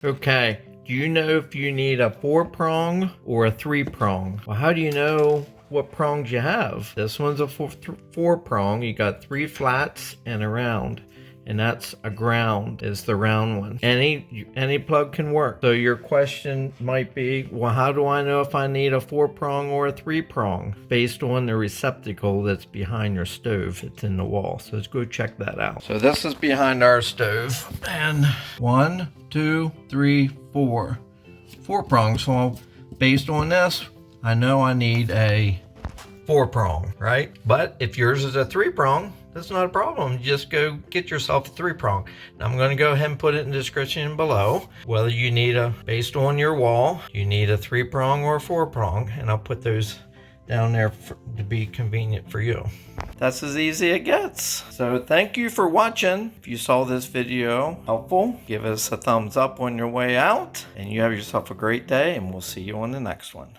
Okay, do you know if you need a 4-prong or a 3-prong? Well, how do you know what prongs you have? This one's a 4-prong. You got 3 flats and a round. And that's a ground, is the round one. Any plug can work. So your question might be, well, how do I know if I need a 4-prong or a 3-prong? Based on the receptacle that's behind your stove. It's in the wall. So let's go check that out. So this is behind our stove. And 1, 2, 3, 4. 4 prongs. So based on this, I know I need a 4-prong, right? But if yours is a 3-prong, that's not a problem. You just go get yourself a 3-prong. Now I'm going to go ahead and put it in the description below whether you need based on your wall, you need a 3-prong or a 4-prong, and I'll put those down there to be convenient for you. That's as easy as it gets. So thank you for watching. If you saw this video helpful, give us a thumbs up on your way out, and you have yourself a great day, and we'll see you on the next one.